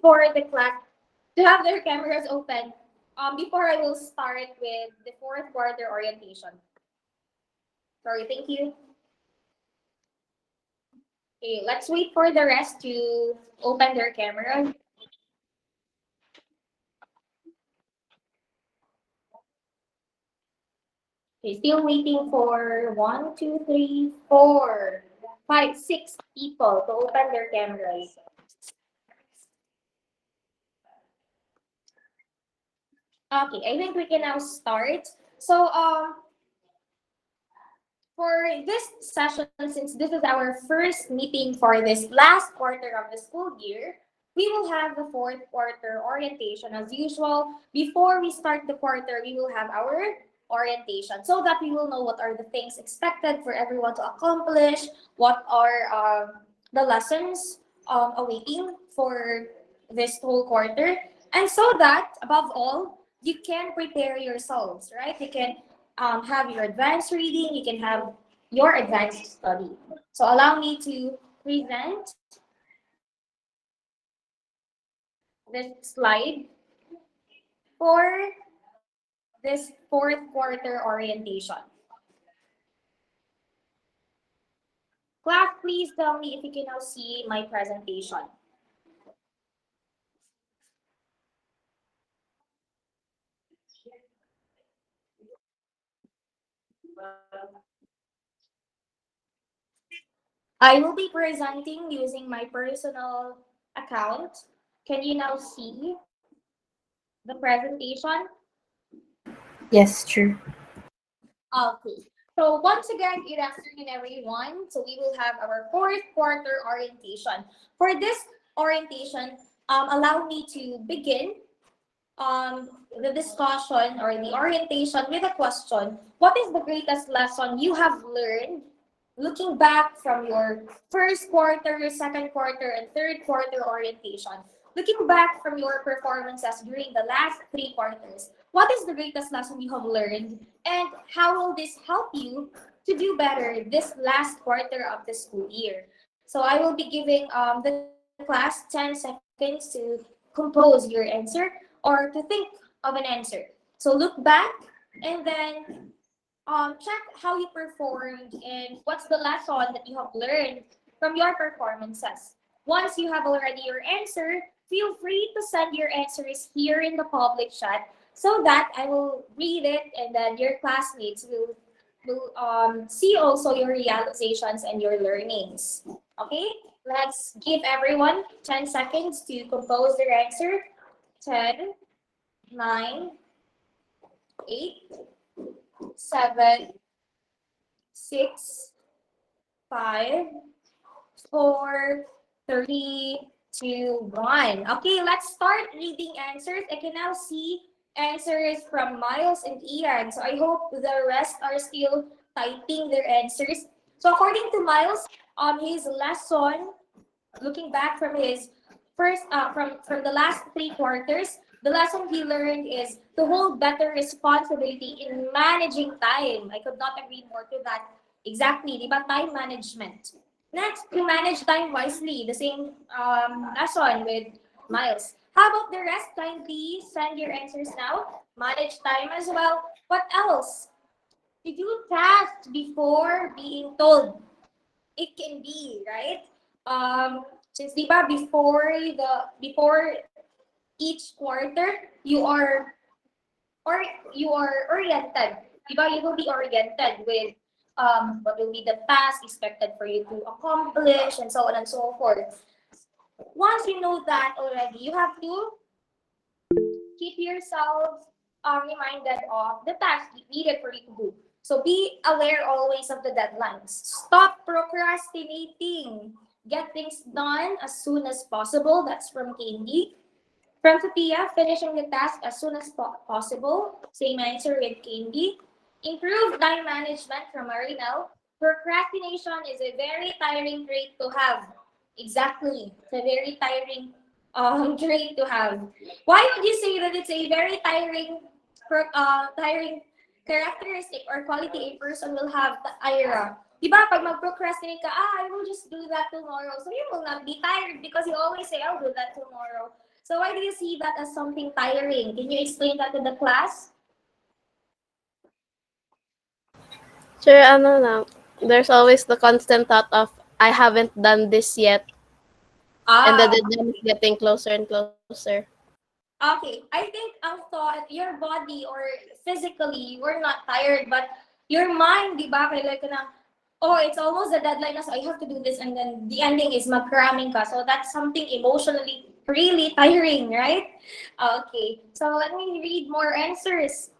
for the class to have their cameras open before I will start with the fourth quarter orientation. Sorry, thank you. Okay, let's wait for the rest to open their camera. Okay, still waiting for 1, 2, 3, 4, 5, 6 people to open their cameras. Okay, I think we can now start. So, for this session, since this is our first meeting for this last quarter of the school year, we will have the fourth quarter orientation as usual. Before we start the quarter, we will have our orientation so that we will know what are the things expected for everyone to accomplish, what are the lessons awaiting for this whole quarter, and so that, above all, you can prepare yourselves, right? You can have your advanced reading, you can have your advanced study. So allow me to present this slide for this fourth quarter orientation. Class, please tell me if you can now see my presentation. I will be presenting using my personal account. Can you now see the presentation? Yes, true. Okay. So once again, good afternoon, everyone. So we will have our fourth quarter orientation. For this orientation, allow me to begin the discussion or the orientation with a question. What is the greatest lesson you have learned looking back from your first quarter, second quarter, and third quarter orientation? Looking back from your performances during the last 3 quarters, what is the greatest lesson you have learned, and how will this help you to do better this last quarter of the school year? So I will be giving the class 10 seconds to compose your answer or to think of an answer. So look back and then check how you performed and what's the lesson that you have learned from your performances. Once you have already your answer, feel free to send your answers here in the public chat so that I will read it and then your classmates will see also your realizations and your learnings. Okay, let's give everyone 10 seconds to compose their answer. 10, 9, 8, 7, 6, 5, 4, 3, 2, 1. Okay, let's start reading answers. I can now see answers from Miles and Ian. So I hope the rest are still typing their answers. So according to Miles, his lesson, looking back from his first from the last 3 quarters, the lesson he learned is to hold better responsibility in managing time. I could not agree more to that. Exactly, di ba? Time management. Next, to manage time wisely. The same lesson with Miles. How about the rest? Kindly send your answers now. Manage time as well. What else? To do tasks before being told. It can be, right? Since di ba before each quarter you are oriented. Di ba? You will be oriented with what will be the task expected for you to accomplish and so on and so forth. Once you know that already, you have to keep yourself reminded of the task needed for you to do. So be aware always of the deadlines. Stop procrastinating. Get things done as soon as possible. That's from Candy. From Sophia, finishing the task as soon as possible. Same answer with Candy. Improve time management from Marinel. Procrastination is a very tiring trait to have. Exactly. It's a very tiring trait to have. Why would you say that it's a very tiring characteristic or quality a person will have, Ira? Diba, pag mag-procrastinate ka, I will just do that tomorrow. So you will not be tired because you always say, I'll do that tomorrow. So why do you see that as something tiring? Can you explain that to the class? Sure, ano lang. There's always the constant thought of, I haven't done this yet, and the Ah, deadline is getting closer and closer. okay. I think ang thought, your body or physically, you were not tired, but your mind, di ba, kailan ka na, oh, it's almost the deadline na, so I have to do this, and then the ending is mag-cramming ka. So that's something emotionally really tiring, right? Okay. So let me read more answers.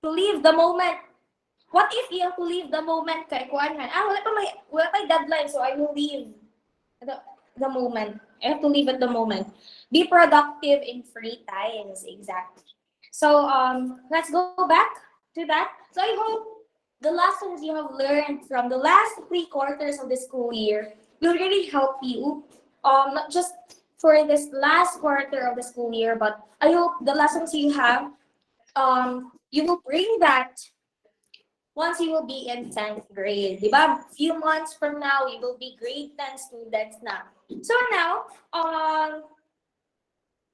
To live the moment. What if you have to leave the moment kay kuanhan? Wala pa may deadline, so I will leave the, the moment. I have to leave at the moment. Be productive in free times, exactly. So let's go back to that. So I hope the lessons you have learned from the last 3 quarters of the school year will really help you. Not just for this last quarter of the school year, but I hope the lessons you have, you will bring that once you will be in 10th grade. Di ba? Few months from now, you will be grade 10 students now. So now,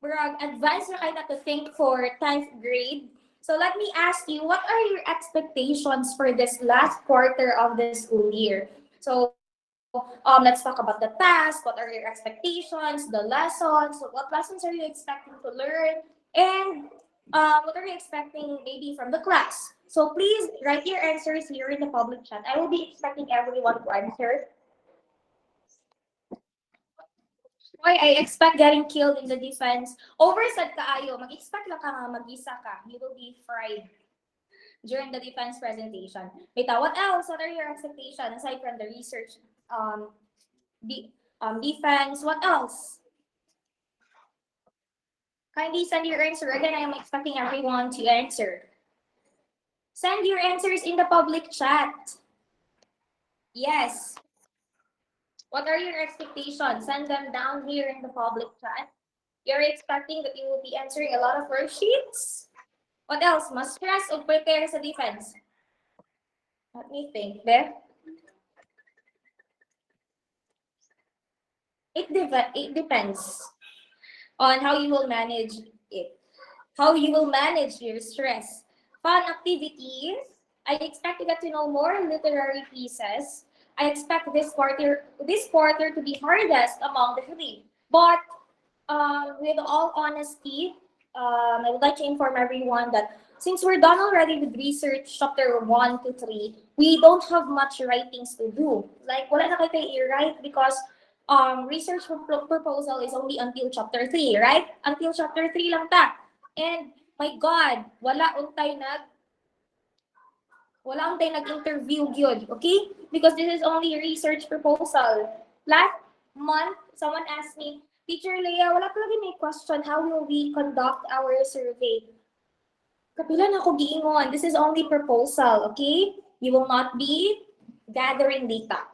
we're advanced na kayo to think for 10th grade. So let me ask you, what are your expectations for this last quarter of the school year? So let's talk about the task. What are your expectations, the lessons? So what lessons are you expecting to learn? And what are you expecting maybe from the class? So please write your answers here in the public chat. I will be expecting everyone to answer. Why I expect getting killed in the defense. Oversad kaayo, mag-expect lang ka nga mag-isa ka. You will be fried during the defense presentation. Wait, what else? What are your expectations aside from the research the defense? What else? Kindly send your answer. Again, I am expecting everyone to answer. Send your answers in the public chat. Yes. What are your expectations? Send them down here in the public chat. You're expecting that you will be answering a lot of worksheets? What else? Mas stress o prepare sa defense? Let me think. There. It depends on how you will manage it. How you will manage your stress. Fun activities. I expect to get to know more literary pieces. I expect this quarter to be hardest among the three. But with all honesty, I would like to inform everyone that since we're done already with research chapter 1 to 3, we don't have much writings to do. Like, wala na kayo i-write because research proposal is only until chapter 3, right? Until chapter 3 lang ta. And my God, wala untay nag-interview gyud, okay? Because this is only a research proposal. Last month, someone asked me, Teacher Leah, wala talaga may question, how will we conduct our survey? Kapila na ako giingon, this is only proposal, okay? You will not be gathering data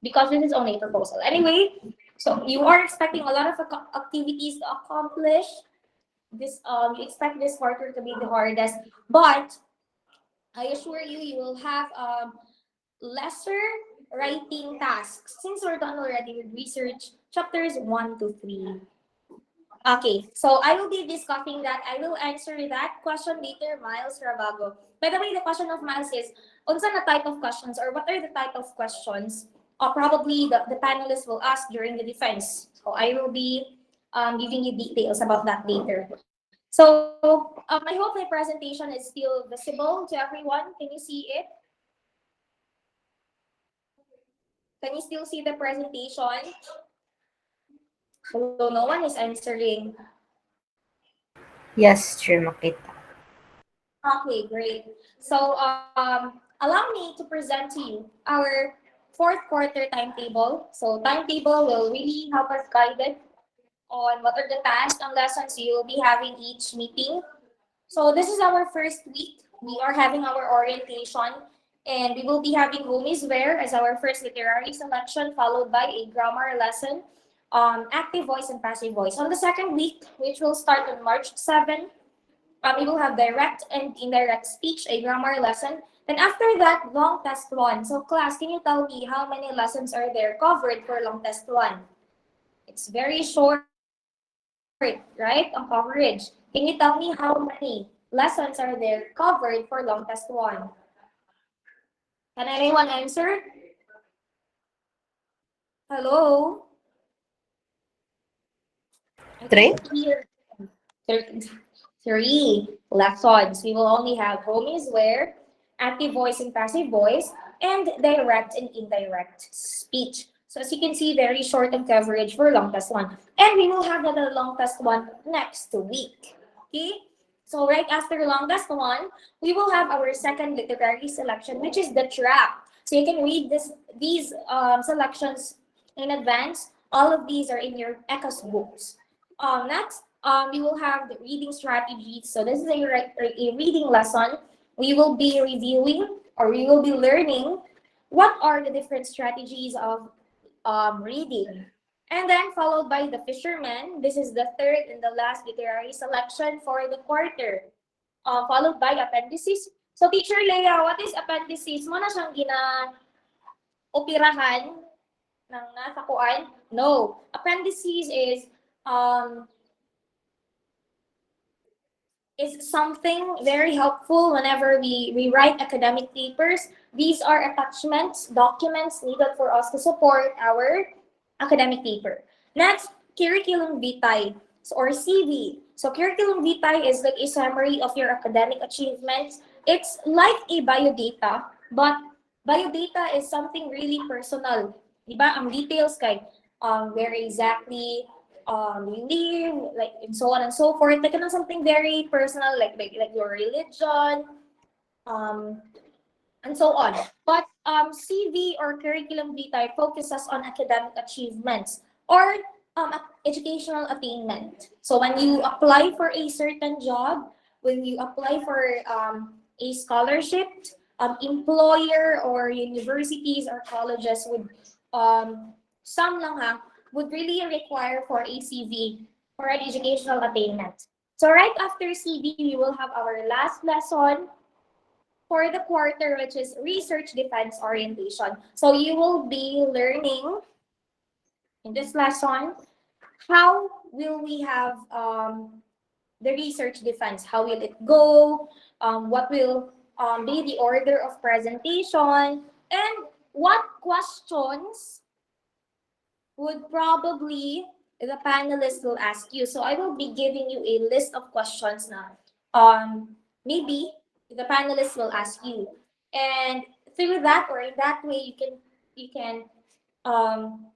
because this is only a proposal. Anyway, so you are expecting a lot of activities to accomplish. You expect this quarter to be the hardest, but I assure you, you will have lesser writing tasks since we're done already with research chapters 1 to 3. Okay, so I will be discussing that. I will answer that question later, Miles Rabago. By the way, the question of Miles is, unsa na type of questions or what are the type of questions probably the panelists will ask during the defense. So I will be giving you details about that later. So I hope my presentation is still visible to everyone. Can you see it? Can you still see the presentation? So no one is answering. Yes, true, makita. Okay, great. So allow me to present to you our fourth quarter timetable. So timetable will really help us guide it on what are the tasks and lessons you will be having each meeting. So this is our first week. We are having our orientation and we will be having Homies Wear as our first literary selection, followed by a grammar lesson, active voice and passive voice. On the second week, which will start on March 7, we will have direct and indirect speech, a grammar lesson. Then after that, long test 1. So class, can you tell me how many lessons are there covered for long test 1? It's very short. right? Ang coverage. Can you tell me how many lessons are there covered for long test 1? Can anyone answer? Hello? I Three? can't hear. Thir- 3 lessons. We will only have home is where, active voice and passive voice, and direct and indirect speech. So as you can see, very short on coverage for long test 1. And we will have another long test 1 next week. Okay? So right after long test 1, we will have our second literary selection, which is the trap. So you can read these selections in advance. All of these are in your ECOS books. Next, we will have the reading strategies. So this is a reading lesson. We will be reviewing or we will be learning what are the different strategies of reading. And then followed by the fisherman. This is the third and the last literary selection for the quarter. Followed by appendices. So Teacher Leia, what is appendices? Mo na siyang operahan ng nasakuan? No. Appendices um, is something very helpful whenever we write academic papers. These are attachments, documents needed for us to support our academic paper. Next, curriculum vitae or CV. So curriculum vitae is like a summary of your academic achievements. It's like a biodata, but biodata is something really personal. Diba? Ang details kay where exactly you live, like and so on and so forth. Like something very personal, like your religion, um, and so on. But CV or curriculum vitae focuses on academic achievements or educational attainment. So when you apply for a certain job, when you apply for a scholarship, employer or universities or colleges would some lang ha, would really require for a CV for an educational attainment. So right after CV, we will have our last lesson for the quarter, which is research defense orientation. So you will be learning in this lesson how will we have the research defense? How will it go? What will be the order of presentation? And what questions would probably the panelists will ask you. So I will be giving you a list of questions now. Maybe the panelists will ask you, and through that or in that way, you can um,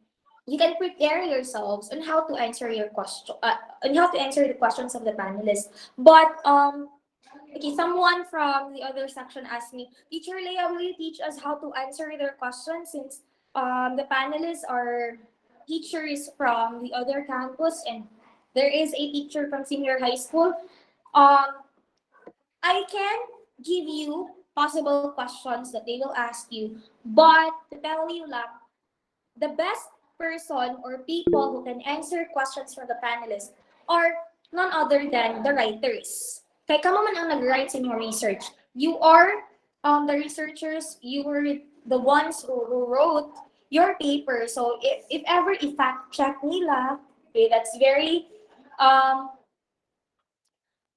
you can prepare yourselves on how to answer your question, on how to answer the questions of the panelists. But okay, someone from the other section asked me, Teacher Leia, will you teach us how to answer their questions since the panelists are teachers from the other campus and there is a teacher from senior high school? Um, I can give you possible questions that they will ask you, but to tell you lang, the best person or people who can answer questions from the panelists are none other than the writers. Kaya kamo man ang nag-write in your research. You are the researchers, you were the ones who wrote your paper. So if ever i-fact check nila, okay, that's very um,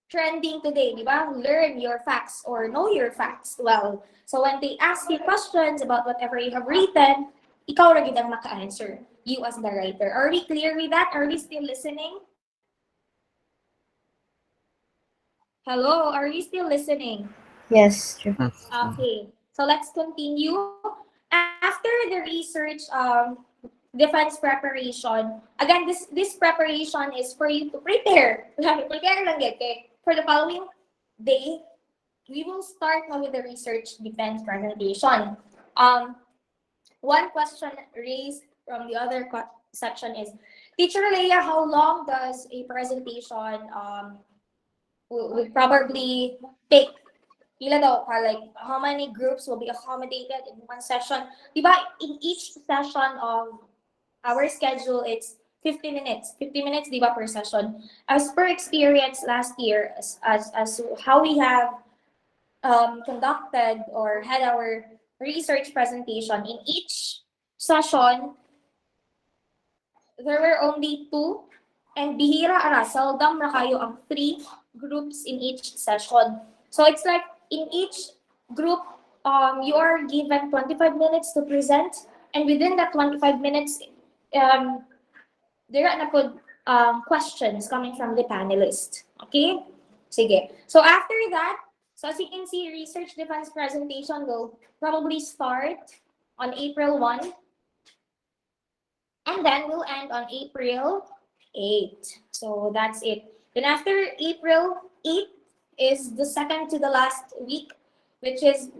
trending today, di ba? Learn your facts or know your facts well. So when they ask you questions about whatever you have written, ikaw ra gid ang maka-answer. You as the writer. Are we clear with that? Are we still listening? Hello, are you still listening? Yes, true. Okay, so let's continue. After the research defense preparation, again, this preparation is for you to prepare. Prepare lang yun, okay? For the following day, we will start now with the research defense presentation. One question raised from the other section is, Teacher Leia, how long does a presentation would probably take? Pila daw ka, like how many groups will be accommodated in one session? Diba, in each session of our schedule, it's 50 minutes. 50 minutes, diba, per session. As per experience last year, as how we have conducted or had our research presentation, in each session, there were only two And bihira ara, seldom na kayo ang 3 groups in each session. So it's like in each group, you are given 25 minutes to present, and within that 25 minutes, there are na po, questions coming from the panelists. Okay? Sige. So after that, so as you can see, research defense presentation will probably start on April 1, and then we'll end on April 8. So that's it. Then after April 8 is the second to the last week, which is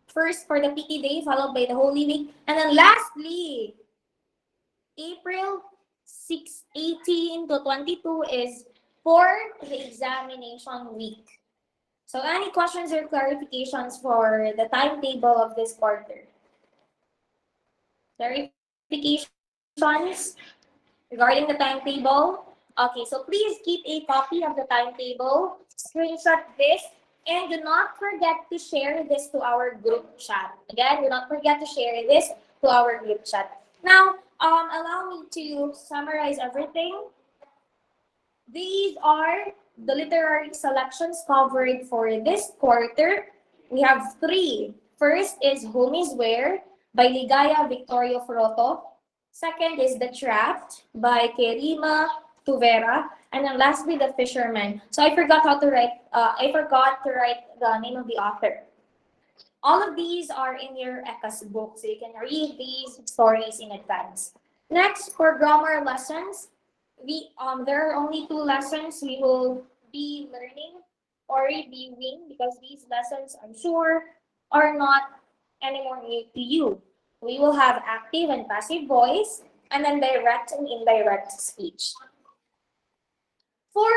first for the PT day, followed by the Holy Week. And then lastly, April 6, 18 to 22 is for the examination week. So any questions or clarifications for the timetable of this quarter? Clarifications regarding the timetable? Okay, so please keep a copy of the timetable, screenshot this, and do not forget to share this to our group chat. Again, do not forget to share this to our group chat. Now, allow me to summarize everything. These are the literary selections covered for this quarter. We have 3. First is Home is Where by Ligaya Victorio Froto. Second is The Trapped by Kerima Tuvera. And then lastly, The Fisherman. So I forgot to write the name of the author. All of these are in your ECAS book, so you can read these stories in advance. Next, for grammar lessons, there are only 2 lessons we will be learning or reviewing, because these lessons, I'm sure, are not anymore new to you. We will have active and passive voice, and then direct and indirect speech. For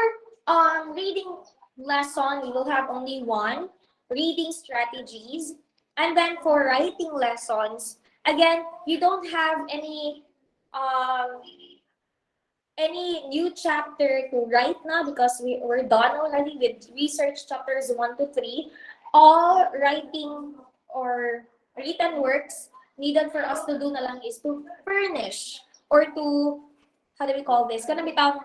reading lesson, we will have only 1, reading strategies. And then for writing lessons, again, you don't have any new chapter to write now, because we're done already with research chapters 1 to 3. All writing or written works needed for us to do na lang is to furnish or to, how do we call this? Gonna become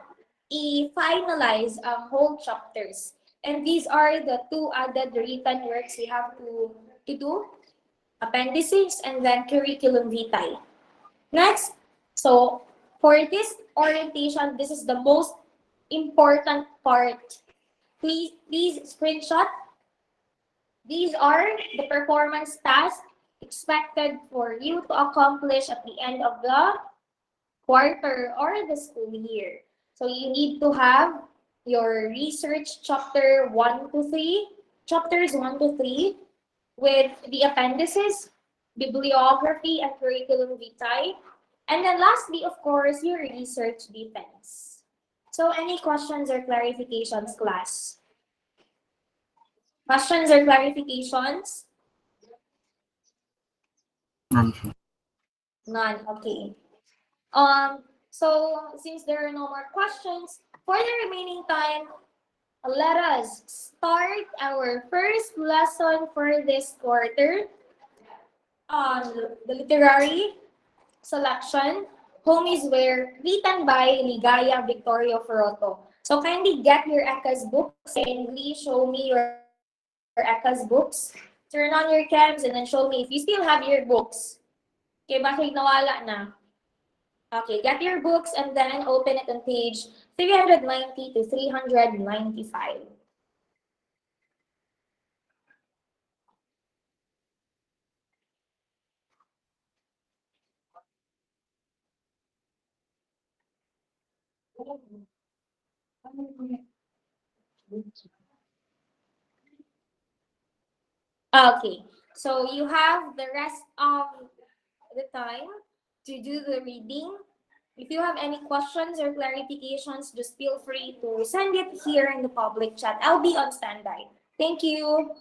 i-finalize whole chapters. And these are the 2 added written works we have to do, appendices and then curriculum vitae. Next, so for this orientation, this is the most important part. Please screenshot. These are the performance tasks expected for you to accomplish at the end of the quarter or the school year. So you need to have your research chapters 1 to 3, with the appendices, bibliography, and curriculum vitae. And then lastly, of course, your research defense. So any questions or clarifications, class? Questions or clarifications? None, okay. So since there are no more questions, for the remaining time, let us start our first lesson for this quarter on the literary selection. Home is Where, written by Ligaya Victorio Froto. So kindly get your ECAS books. Kindly show me your ECAS books. Turn on your cams and then show me if you still have your books. Okay, bakit nawala na? Okay, get your books and then open it on page 390 to 395. Okay, so you have the rest of the time to do the reading. If you have any questions or clarifications, just feel free to send it here in the public chat. I'll be on standby. Thank you.